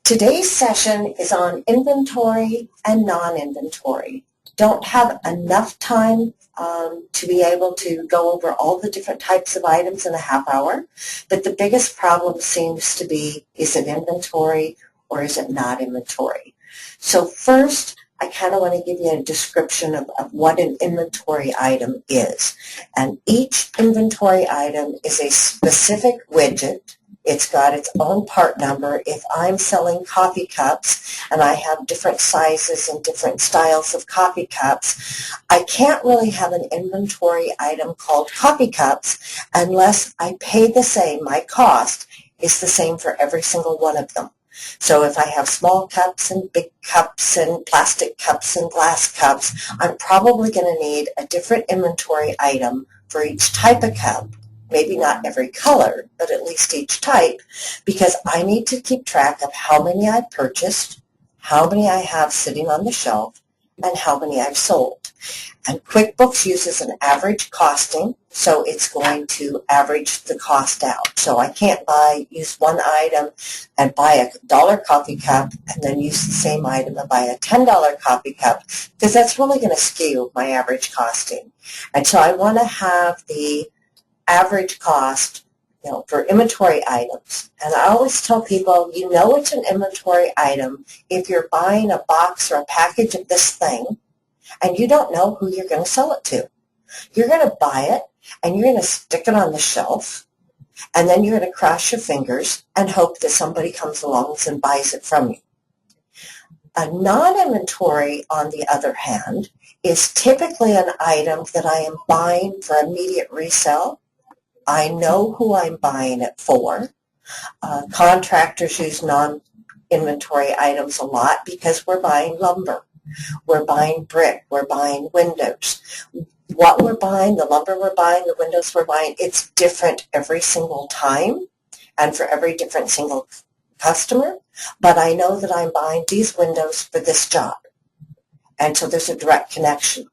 Today's session is on inventory and non-inventory. Don't have enough time to be able to go over all the different types of items in a half hour, but the biggest problem seems to be, is it inventory or is it not inventory? So first, I kind of want to give you a description of what an inventory item is. And each inventory item is a specific widget. It's got its own part number. If I'm selling coffee cups and I have different sizes and different styles of coffee cups, I can't really have an inventory item called coffee cups unless I pay the same. My cost is the same for every single one of them. So if I have small cups and big cups and plastic cups and glass cups, I'm probably going to need a different inventory item for each type of cup. Maybe not every color, but at least each type, because I need to keep track of how many I've purchased, how many I have sitting on the shelf, and how many I've sold. And QuickBooks uses an average costing, so it's going to average the cost out. So I can't use one item and buy a $1 coffee cup and then use the same item and buy a $10 coffee cup, because that's really going to skew my average costing. And so I want to have the average cost, for inventory items. And I always tell people, it's an inventory item if you're buying a box or a package of this thing and you don't know who you're going to sell it to. You're going to buy it and you're going to stick it on the shelf, and then you're going to cross your fingers and hope that somebody comes along and buys it from you. A non-inventory, on the other hand, is typically an item that I am buying for immediate resale. I know who I'm buying it for. Contractors use non-inventory items a lot because we're buying lumber, we're buying brick, we're buying windows. What we're buying, the lumber we're buying, the windows we're buying, it's different every single time and for every different single customer. But I know that I'm buying these windows for this job. And so there's a direct connection.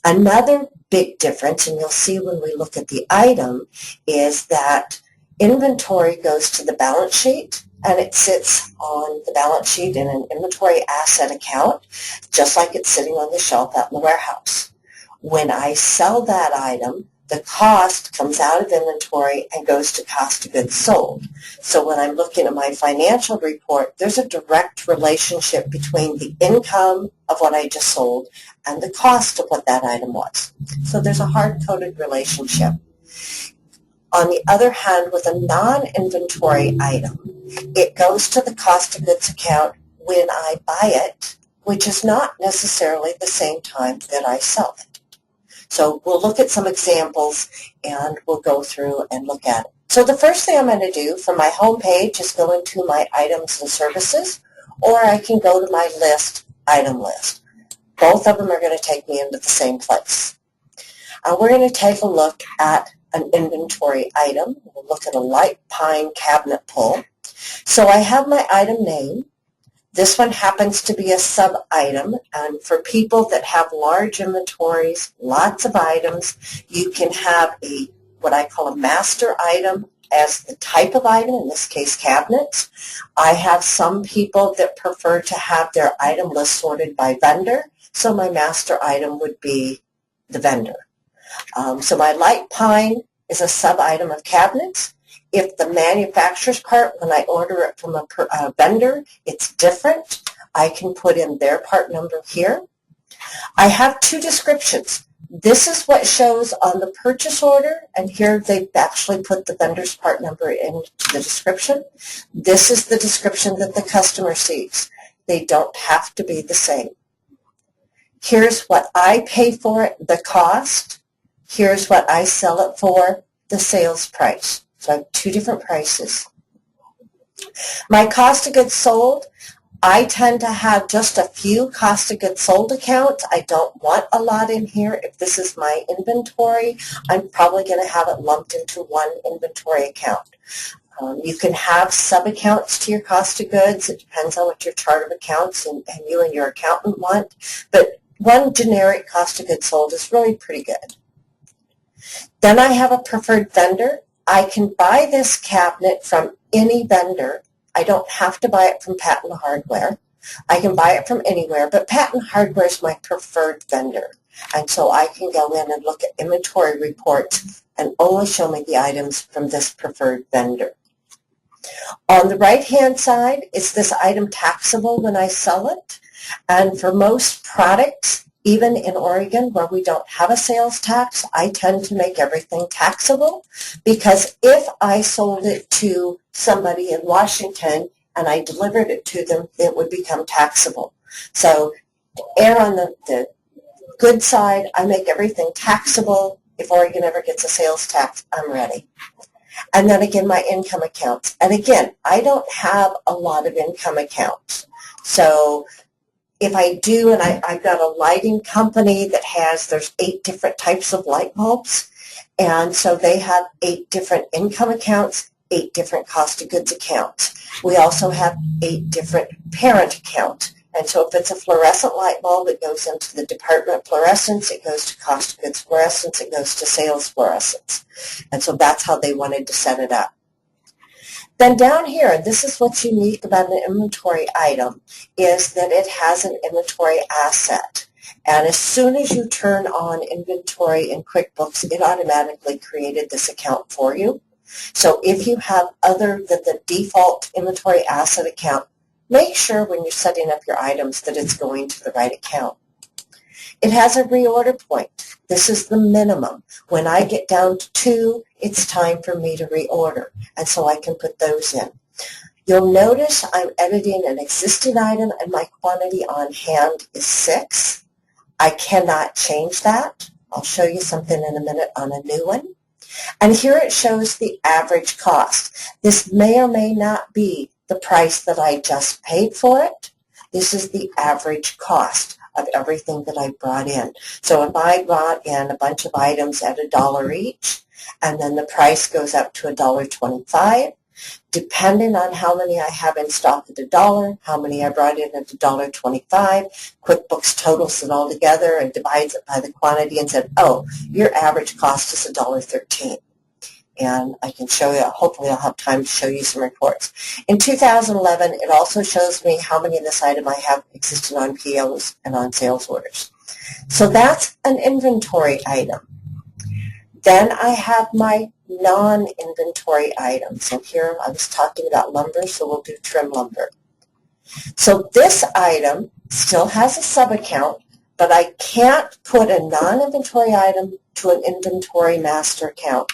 Another big difference, and you'll see when we look at the item, is that inventory goes to the balance sheet, and it sits on the balance sheet in an inventory asset account, just like it's sitting on the shelf out in the warehouse. When I sell that item, the cost comes out of inventory and goes to cost of goods sold. So when I'm looking at my financial report, there's a direct relationship between the income of what I just sold and the cost of what that item was. So there's a hard-coded relationship. On the other hand, with a non-inventory item, it goes to the cost of goods account when I buy it, which is not necessarily the same time that I sell it. So we'll look at some examples and we'll go through and look at it. So the first thing I'm going to do from my home page is go into my items and services, or I can go to my item list. Both of them are going to take me into the same place. We're going to take a look at an inventory item. We'll look at a light pine cabinet pull. So I have my item name. This one happens to be a sub-item, and for people that have large inventories, lots of items, you can have what I call a master item as the type of item, in this case cabinets. I have some people that prefer to have their item list sorted by vendor, so my master item would be the vendor. So my light pine is a sub-item of cabinets. If the manufacturer's part, when I order it from a vendor, it's different, I can put in their part number here. I have two descriptions. This is what shows on the purchase order, and here they've actually put the vendor's part number into the description. This is the description that the customer sees. They don't have to be the same. Here's what I pay for it, the cost. Here's what I sell it for, the sales price. So I have two different prices. My cost of goods sold, I tend to have just a few cost of goods sold accounts. I don't want a lot in here. If this is my inventory, I'm probably going to have it lumped into one inventory account. You can have sub-accounts to your cost of goods. It depends on what your chart of accounts and you and your accountant want. But one generic cost of goods sold is really pretty good. Then I have a preferred vendor. I can buy this cabinet from any vendor. I don't have to buy it from Patent Hardware. I can buy it from anywhere, but Patent Hardware is my preferred vendor. And so I can go in and look at inventory reports and only show me the items from this preferred vendor. On the right-hand side, is this item taxable when I sell it? And for most products, even in Oregon where we don't have a sales tax, I tend to make everything taxable, because if I sold it to somebody in Washington and I delivered it to them, it would become taxable. So to err on the good side, I make everything taxable. If Oregon ever gets a sales tax, I'm ready. And then again, my income accounts. And again, I don't have a lot of income accounts. So if I do, and I've got a lighting company that there's 8 different types of light bulbs. And so they have 8 different income accounts, 8 different cost of goods accounts. We also have 8 different parent accounts. And so if it's a fluorescent light bulb, it goes into the department of fluorescence, it goes to cost of goods fluorescence, it goes to sales fluorescence. And so that's how they wanted to set it up. Then down here, this is what's unique about an inventory item, is that it has an inventory asset. And as soon as you turn on inventory in QuickBooks, it automatically created this account for you. So if you have other than the default inventory asset account, make sure when you're setting up your items that it's going to the right account. It has a reorder point. This is the minimum. When I get down to 2, it's time for me to reorder, and so I can put those in. You'll notice I'm editing an existing item and my quantity on hand is 6. I cannot change that. I'll show you something in a minute on a new one. And here it shows the average cost. This may or may not be the price that I just paid for it. This is the average cost of everything that I brought in. So if I brought in a bunch of items at $1 each, and then the price goes up to $1.25, depending on how many I have in stock at $1, how many I brought in at $1.25, QuickBooks totals it all together and divides it by the quantity and said, oh, your average cost is $1.13. And I can show you, hopefully I'll have time to show you some reports. In 2011, it also shows me how many of this item I have existing on POs and on sales orders. So that's an inventory item. Then I have my non-inventory items. And here I was talking about lumber, so we'll do trim lumber. So this item still has a sub-account, but I can't put a non-inventory item to an inventory master account.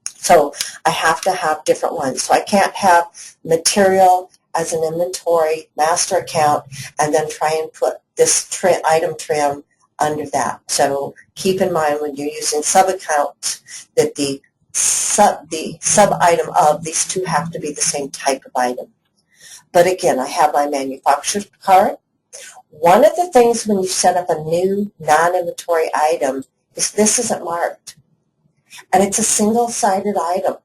So I have to have different ones. So I can't have material as an inventory master account and then try and put this item trim under that. So keep in mind when you're using sub-accounts that the sub-item of these two have to be the same type of item. But again, I have my manufacturer's card. One of the things when you set up a new non-inventory item is this isn't marked. And it's a single-sided item.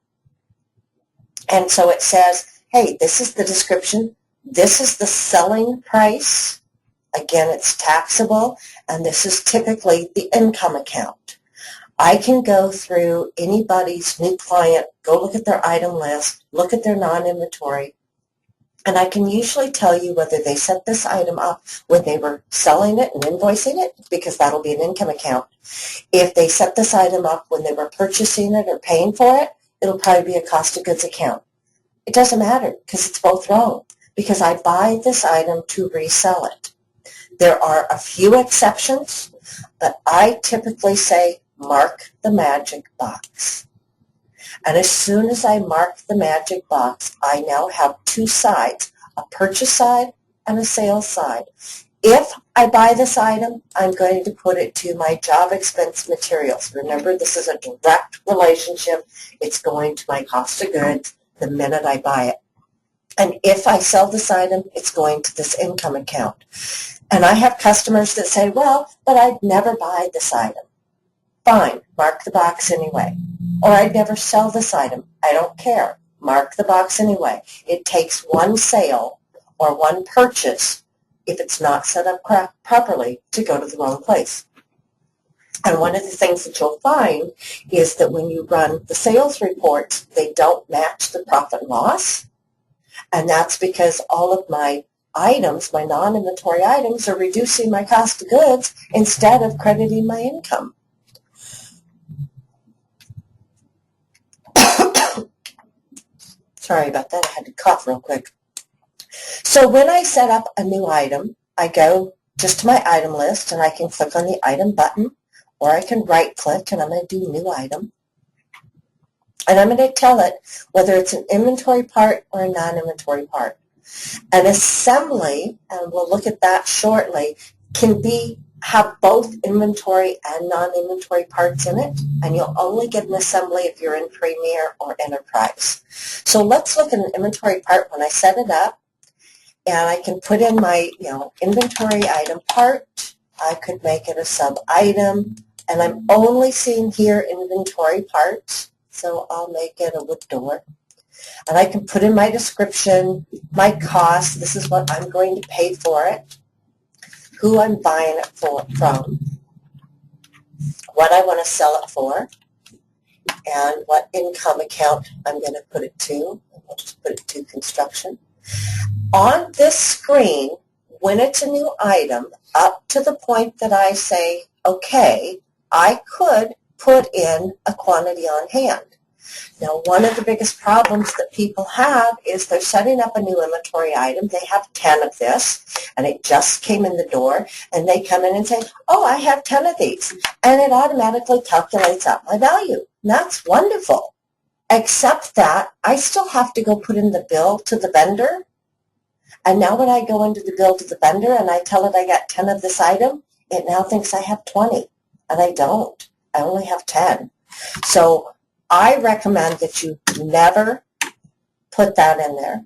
And so it says, hey, this is the description, this is the selling price, again it's taxable, and this is typically the income account. I can go through anybody's new client, go look at their item list, look at their non-inventory, and I can usually tell you whether they set this item up when they were selling it and invoicing it, because that'll be an income account. If they set this item up when they were purchasing it or paying for it, it'll probably be a cost of goods account. It doesn't matter because it's both wrong, because I buy this item to resell it. There are a few exceptions, but I typically say mark the magic box. And as soon as I mark the magic box, I now have 2 sides, a purchase side and a sales side. If I buy this item, I'm going to put it to my job expense materials. Remember, this is a direct relationship. It's going to my cost of goods the minute I buy it. And if I sell this item, it's going to this income account. And I have customers that say, well, but I'd never buy this item. Fine, mark the box anyway. Or I'd never sell this item. I don't care. Mark the box anyway. It takes one sale or one purchase, if it's not set up properly, to go to the wrong place. And one of the things that you'll find is that when you run the sales reports, they don't match the profit and loss. And that's because all of my items, my non-inventory items, are reducing my cost of goods instead of crediting my income. Sorry about that. I had to cough real quick. So when I set up a new item, I go just to my item list and I can click on the item button, or I can right click and I'm going to do new item. And I'm going to tell it whether it's an inventory part or a non-inventory part. An assembly, and we'll look at that shortly, can have both inventory and non-inventory parts in it, and you'll only get an assembly if you're in Premier or Enterprise. So let's look at an inventory part when I set it up, and I can put in my inventory item part. I could make it a sub-item, and I'm only seeing here inventory parts, so I'll make it a wood door. And I can put in my description, my cost, this is what I'm going to pay for it, who I'm buying it from, what I want to sell it for, and what income account I'm going to put it to. I'll just put it to construction. On this screen, when it's a new item, up to the point that I say, okay, I could put in a quantity on hand. Now, one of the biggest problems that people have is they're setting up a new inventory item. They have 10 of this, and it just came in the door, and they come in and say, oh, I have 10 of these, and it automatically calculates out my value. And that's wonderful, except that I still have to go put in the bill to the vendor, and now when I go into the bill to the vendor and I tell it I got 10 of this item, it now thinks I have 20, and I don't. I only have 10. So I recommend that you never put that in there.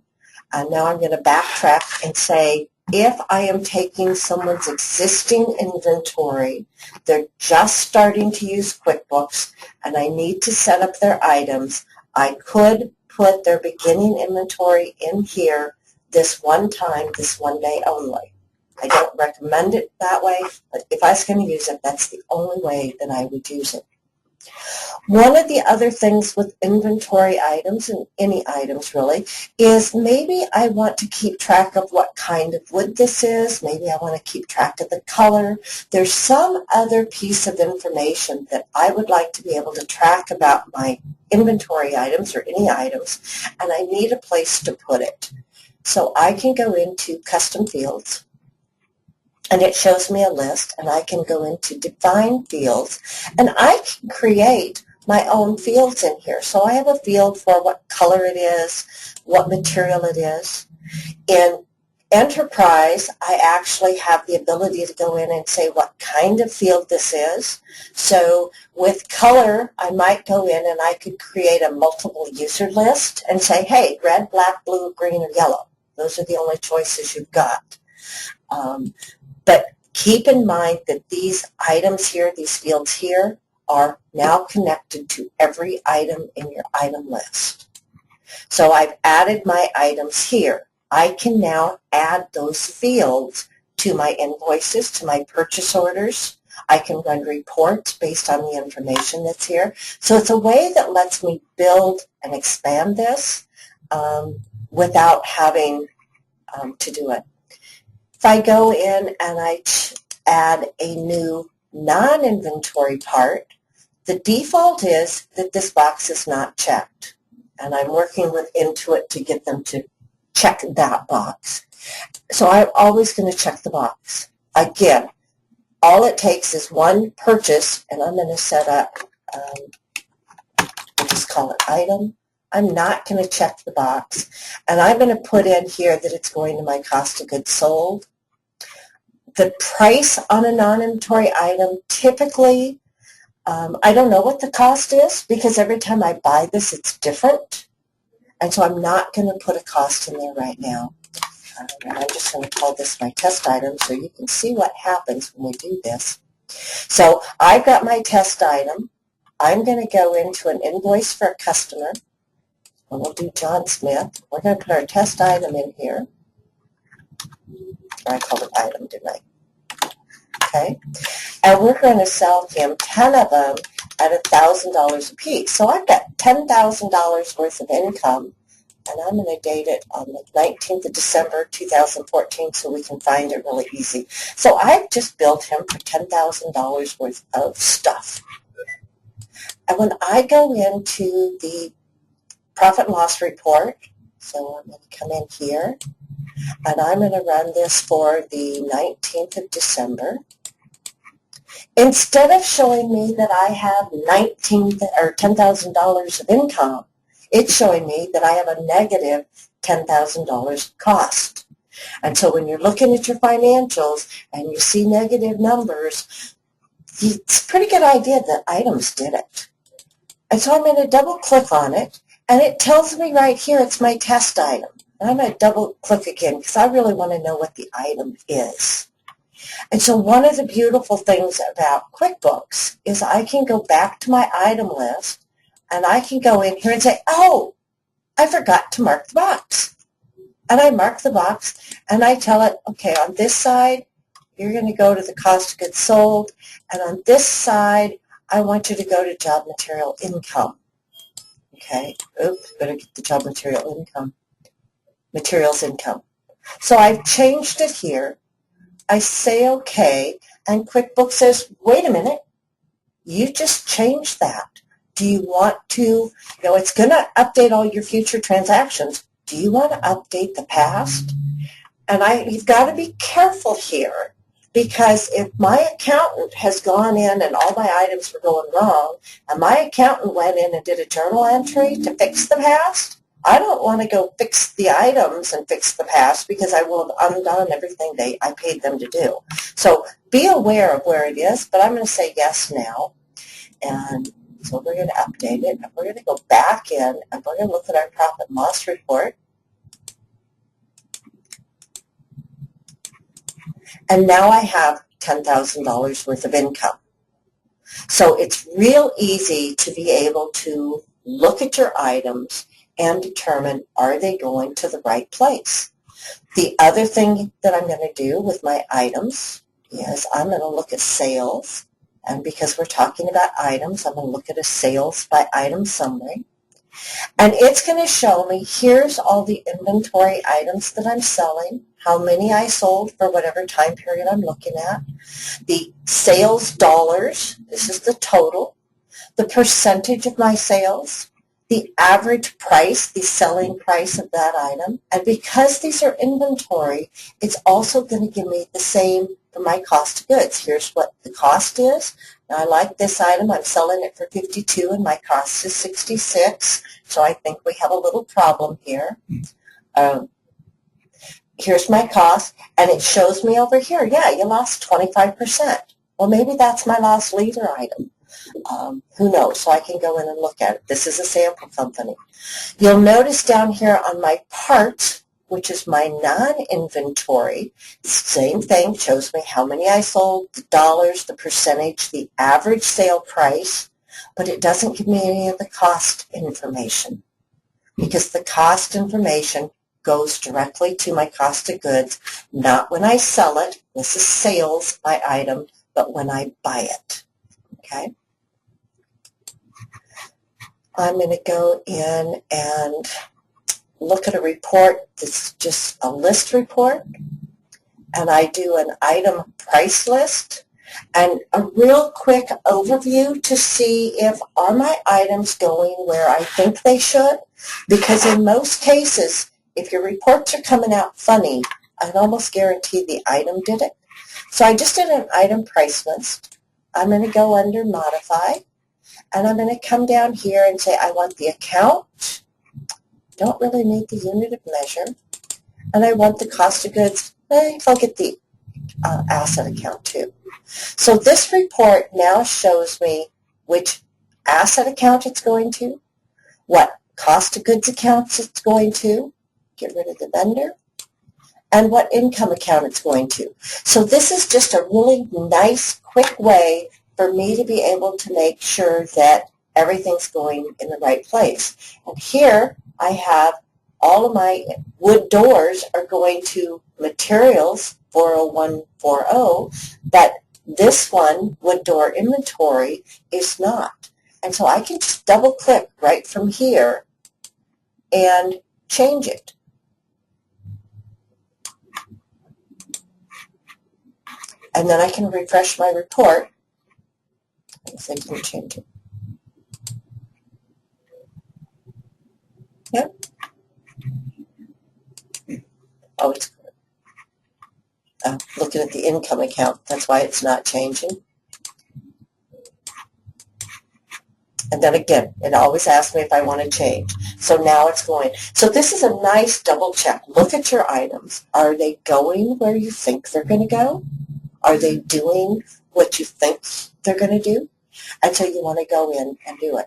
And now I'm going to backtrack and say, if I am taking someone's existing inventory, they're just starting to use QuickBooks, and I need to set up their items, I could put their beginning inventory in here this one time, this one day only. I don't recommend it that way, but if I was going to use it, that's the only way that I would use it. One of the other things with inventory items, and any items really, is maybe I want to keep track of what kind of wood this is. Maybe I want to keep track of the color. There's some other piece of information that I would like to be able to track about my inventory items or any items, and I need a place to put it. So I can go into custom fields, and it shows me a list, and I can go into define fields, and I can create my own fields in here. So I have a field for what color it is, what material it is. In Enterprise, I actually have the ability to go in and say what kind of field this is. So with color, I might go in and I could create a multiple user list and say, hey, red, black, blue, green, or yellow. Those are the only choices you've got. But keep in mind that these items here, these fields here, are now connected to every item in your item list. So I've added my items here. I can now add those fields to my invoices, to my purchase orders. I can run reports based on the information that's here. So it's a way that lets me build and expand this without having to do it. If I go in and I add a new non-inventory part, the default is that this box is not checked. And I'm working with Intuit to get them to check that box. So I'm always going to check the box. Again, all it takes is one purchase, and I'm going to set up, we'll just call it item. I'm not going to check the box. And I'm going to put in here that it's going to my cost of goods sold. The price on a non-inventory item, typically, I don't know what the cost is because every time I buy this, it's different. And so I'm not going to put a cost in there right now. I'm just going to call this my test item so you can see what happens when we do this. So I've got my test item. I'm going to go into an invoice for a customer. And we'll do John Smith. We're going to put our test item in here. I called it item, didn't I? Okay. And we're going to sell him 10 of them at $1,000 a piece. So I've got $10,000 worth of income and I'm going to date it on the 19th of December 2014 so we can find it really easy. So I've just billed him for $10,000 worth of stuff. And when I go into the profit and loss report, so I'm going to come in here, and I'm going to run this for the 19th of December. Instead of showing me that I have $10,000 of income, it's showing me that I have a negative $10,000 cost. And so when you're looking at your financials and you see negative numbers, it's a pretty good idea that items did it. And so I'm going to double click on it, and it tells me right here it's my test item. And I'm going to double click again because I really want to know what the item is. And so one of the beautiful things about QuickBooks is I can go back to my item list, and I can go in here and say, oh, I forgot to mark the box. And I mark the box, and I tell it, okay, on this side, you're going to go to the cost of goods sold, and on this side, I want you to go to job material income. Okay, oops, better get the job material income, materials income. So I've changed it here. I say okay, and QuickBooks says, wait a minute, you just changed that. Do you want to, it's going to update all your future transactions. Do you want to update the past? And you've got to be careful here, because if my accountant has gone in and all my items were going wrong, and my accountant went in and did a journal entry to fix the past, I don't want to go fix the items and fix the past, because I will have undone everything I paid them to do. So be aware of where it is, but I'm going to say yes now. And so we're going to update it, and we're going to go back in, and we're going to look at our profit and loss report. And now I have $10,000 worth of income. So it's real easy to be able to look at your items and determine, are they going to the right place? The other thing that I'm going to do with my items is I'm going to look at sales. And because we're talking about items, I'm going to look at a sales by item summary. And it's going to show me, here's all the inventory items that I'm selling, how many I sold for whatever time period I'm looking at, the sales dollars, this is the total, the percentage of my sales, the average price, the selling price of that item. And because these are inventory, it's also going to give me the same for my cost of goods. Here's what the cost is. Now, I like this item. I'm selling it for $52 and my cost is $66. So I think we have a little problem here. Here's my cost, and it shows me over here, yeah, you lost 25%. Well, maybe that's my lost leader item. Who knows? So I can go in and look at it. This is a sample company. You'll notice down here on my parts, which is my non-inventory, same thing, shows me how many I sold, the dollars, the percentage, the average sale price, but it doesn't give me any of the cost information, because the cost information goes directly to my cost of goods, not when I sell it. This is sales by item, but when I buy it. Okay? I'm going to go in and look at a report that's just a list report, and I do an item price list and a real quick overview to see if are my items going where I think they should, because in most cases, if your reports are coming out funny, I'd almost guarantee the item did it. So I just did an item price list. I'm going to go under Modify, and I'm going to come down here and say I want the account. Don't really need the unit of measure. And I want the cost of goods. I'll get the asset account too. So this report now shows me which asset account it's going to, what cost of goods accounts it's going to, get rid of the vendor, and what income account it's going to. So this is just a really nice, quick way for me to be able to make sure that everything's going in the right place. And here I have all of my wood doors are going to materials 40140, but this one, wood door inventory, is not. And so I can just double click right from here and change it. And then I can refresh my report and say, didn't change it. Yep. Oh, it's good. Looking at the income account, that's why it's not changing. And then again, it always asks me if I want to change. So now it's going. So this is a nice double check. Look at your items. Are they going where you think they're going to go? Are they doing what you think they're going to do? And so you want to go in and do it.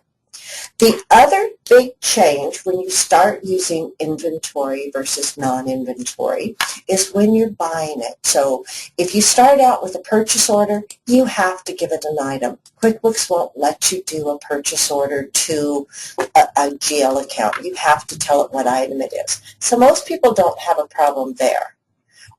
The other big change when you start using inventory versus non-inventory is when you're buying it. So if you start out with a purchase order, you have to give it an item. QuickBooks won't let you do a purchase order to a GL account. You have to tell it what item it is. So most people don't have a problem there.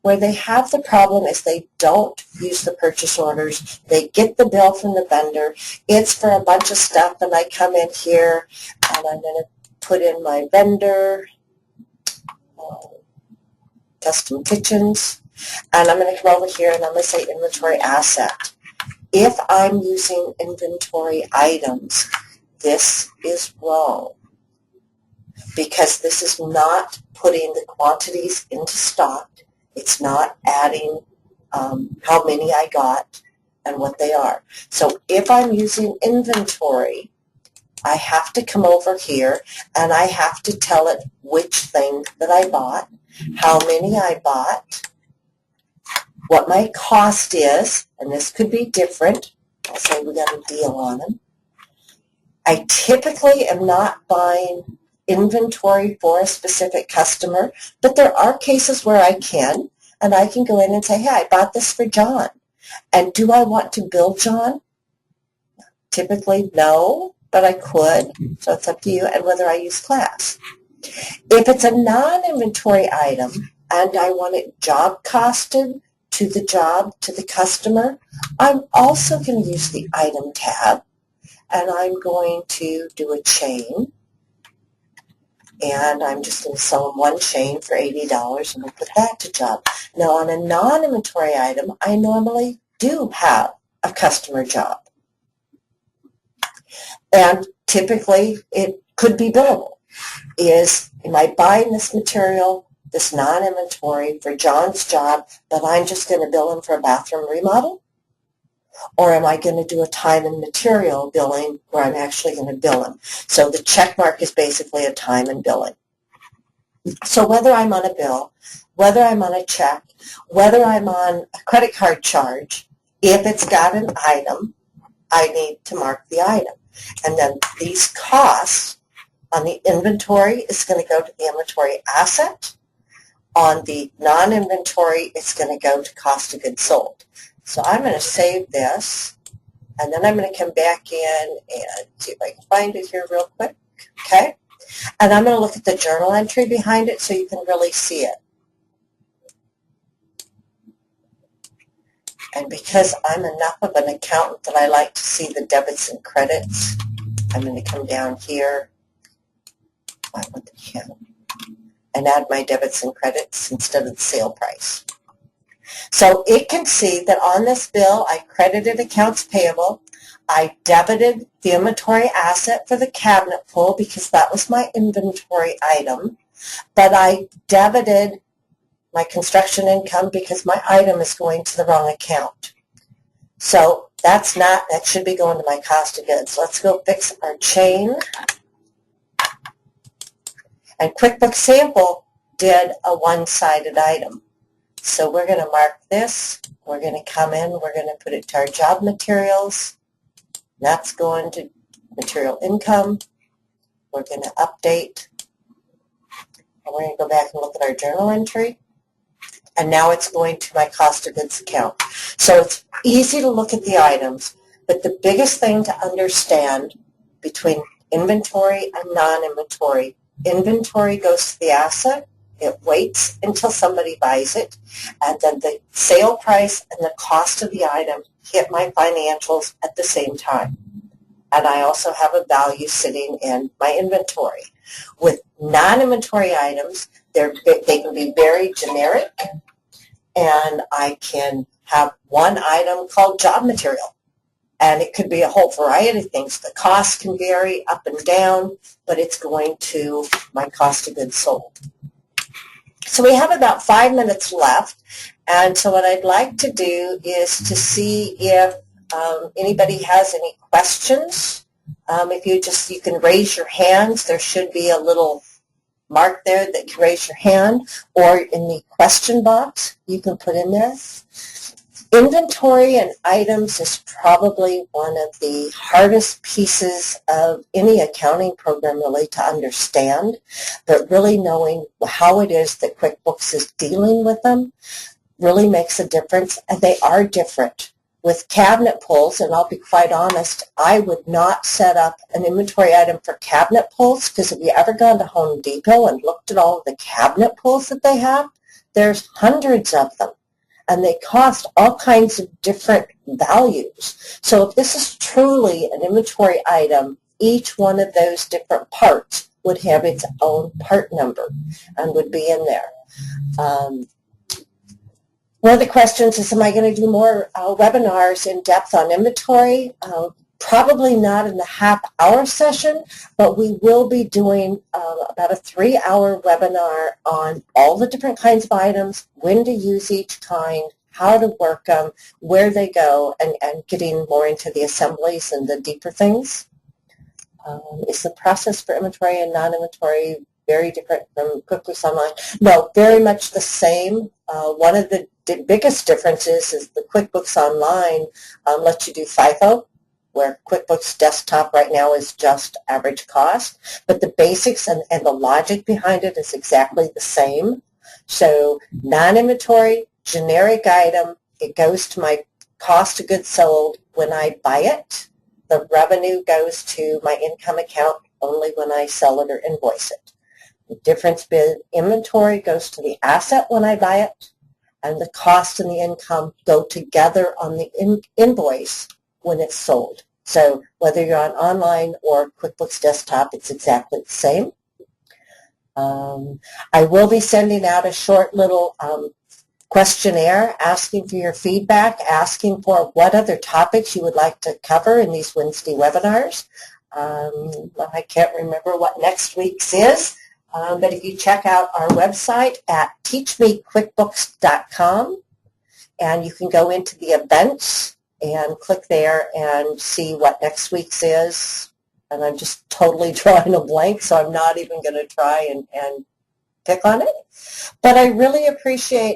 Where they have the problem is they don't use the purchase orders. They get the bill from the vendor. It's for a bunch of stuff, and I come in here, and I'm going to put in my vendor, custom kitchens, and I'm going to come over here, and I'm going to say inventory asset. If I'm using inventory items, this is wrong because this is not putting the quantities into stock. It's not adding how many I got and what they are. So if I'm using inventory, I have to come over here and I have to tell it which thing that I bought, how many I bought, what my cost is, and this could be different. I'll say we got a deal on them. I typically am not buying inventory for a specific customer, but there are cases where I can, and I can go in and say, hey, I bought this for John, and do I want to bill John? Typically, no, but I could, so it's up to you, and whether I use class. If it's a non-inventory item, and I want it job costed to the job, to the customer, I'm also going to use the item tab, and I'm going to do a chain. And I'm just going to sell them one chain for $80 and we'll put that to job. Now on a non-inventory item, I normally do have a customer job. And typically it could be billable. Am I buying this material, this non-inventory for John's job, but I'm just going to bill him for a bathroom remodel? Or am I going to do a time and material billing where I'm actually going to bill him? So the check mark is basically a time and billing. So whether I'm on a bill, whether I'm on a check, whether I'm on a credit card charge, if it's got an item, I need to mark the item. And then these costs on the inventory is going to go to the inventory asset. On the non-inventory, it's going to go to cost of goods sold. So I'm going to save this, and then I'm going to come back in and see if I can find it here real quick, okay? And I'm going to look at the journal entry behind it so you can really see it. And because I'm enough of an accountant that I like to see the debits and credits, I'm going to come down here and add my debits and credits instead of the sale price. So it can see that on this bill, I credited accounts payable. I debited the inventory asset for the cabinet pull because that was my inventory item. But I debited my construction income because my item is going to the wrong account. So that should be going to my cost of goods. Let's go fix our chain. And QuickBooks Sample did a one-sided item. So we're going to mark this, we're going to come in, we're going to put it to our job materials. That's going to material income. We're going to update. And we're going to go back and look at our journal entry. And now it's going to my cost of goods account. So it's easy to look at the items, but the biggest thing to understand between inventory and non-inventory, inventory goes to the asset. It waits until somebody buys it, and then the sale price and the cost of the item hit my financials at the same time. And I also have a value sitting in my inventory. With non-inventory items, they can be very generic, and I can have one item called job material. And it could be a whole variety of things. The cost can vary up and down, but it's going to my cost of goods sold. So we have about 5 minutes left, and so what I'd like to do is to see if anybody has any questions. If you can raise your hands. There should be a little mark there that you raise your hand, or in the question box you can put in there. Inventory and items is probably one of the hardest pieces of any accounting program really to understand, but really knowing how it is that QuickBooks is dealing with them really makes a difference, and they are different. With cabinet pulls, and I'll be quite honest, I would not set up an inventory item for cabinet pulls, because if you ever gone to Home Depot and looked at all of the cabinet pulls that they have, there's hundreds of them, and they cost all kinds of different values. So if this is truly an inventory item, each one of those different parts would have its own part number and would be in there. One of the questions is, am I going to do more webinars in depth on inventory? Probably not in the half-hour session, but we will be doing about a 3-hour webinar on all the different kinds of items, when to use each kind, how to work them, where they go, and getting more into the assemblies and the deeper things. Is the process for inventory and non-inventory very different from QuickBooks Online? No, very much the same. One of the biggest differences is the QuickBooks Online lets you do FIFO, where QuickBooks Desktop right now is just average cost, but the basics and the logic behind it is exactly the same. So non-inventory, generic item, it goes to my cost of goods sold when I buy it. The revenue goes to my income account only when I sell it or invoice it. The difference being inventory goes to the asset when I buy it, and the cost and the income go together on the invoice when it's sold. So whether you're on online or QuickBooks Desktop, it's exactly the same. I will be sending out a short little questionnaire asking for your feedback, asking for what other topics you would like to cover in these Wednesday webinars. I can't remember what next week's is, but if you check out our website at teachmequickbooks.com, and you can go into the events and click there and see what next week's is. And I'm just totally drawing a blank, so I'm not even going to try and pick on it. But I really appreciate